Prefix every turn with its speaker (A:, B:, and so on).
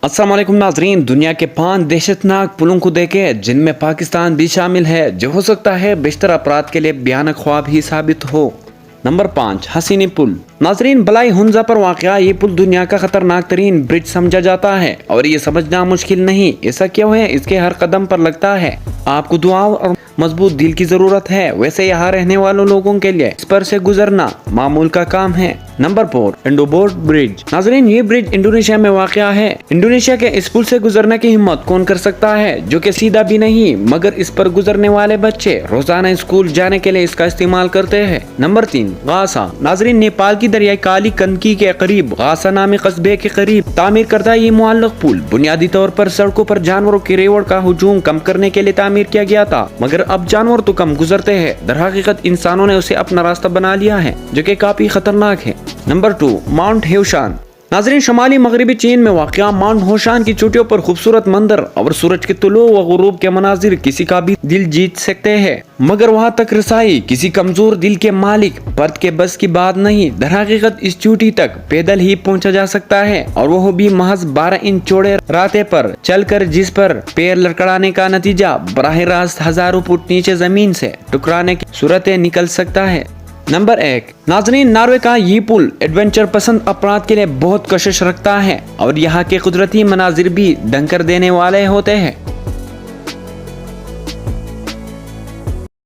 A: अस्सलाम वालेकुम नाजरीन, दुनिया के 5 दहशतनाक पुलों को देखें जिनमें पाकिस्तान भी शामिल है, जो हो सकता है बेशतर अपराध के लिए भयानक ख्वाब ही साबित हो। नंबर 5, हसीनी पुल। नाजरीन, बलाई हुंजा पर वाक़या ये पुल दुनिया का खतरनाक तरीन ब्रिज समझा जाता है और ये समझना मुश्किल नहीं। ऐसा क्यों है? इसके हर कदम पर लगता है आपको दुआओं और मजबूत दिल की जरूरत है। वैसे यहाँ रहने वालों लोगों के लिए इस पर से गुजरना मामूल का काम है। नंबर 4, इंडोबोट ब्रिज। नाजरीन, ये ब्रिज इंडोनेशिया में वाक़या है। इंडोनेशिया के इस पुल से गुजरने की हिम्मत कौन कर सकता है, जो कि सीधा भी नहीं, मगर इस पर गुजरने वाले बच्चे रोजाना स्कूल जाने के लिए इसका इस्तेमाल करते हैं। नंबर 3, गासा। नाजरीन, नेपाल की दरियाई काली कंदकी के करीब गासा नामी कस्बे के करीब तामीर करता ये मुअल्लक पुल बुनियादी तौर पर सड़कों पर जानवरों के रेवड़ का हुजूम कम करने के लिए तामीर किया गया था, मगर अब जानवर तो कम गुजरते हैं। दरहकीकत इंसानों ने उसे अपना रास्ता बना लिया है, जो कि काफी खतरनाक है। Number 2, mount Huashan. नाजरीन, शुमाली मगरबी चीन में वाक़या माउंट होशान की चोटियों पर खूबसूरत मंदिर और सूरज के तुलू व गुरूब के मनाजिर किसी का भी दिल जीत सकते हैं, मगर वहाँ तक रसाई किसी कमजोर दिल के मालिक पर्द के बस की बात नहीं। दरहकीकत इस चोटी तक पैदल ही पहुँचा जा सकता है, और वह भी महज 12 इंच चौड़े रास्ते पर चलकर, जिस पर पैर लड़खड़ाने का नतीजा बराह रास्त हजारों फुट नीचे जमीन से टकराने की सूरत निकल सकता है। नंबर 1, नाजरीन, नॉर्वे का ये पुल एडवेंचर पसंद अपराध के लिए बहुत कशिश रखता है और यहाँ के कुदरती मनाजिर भी दंग कर देने वाले होते हैं।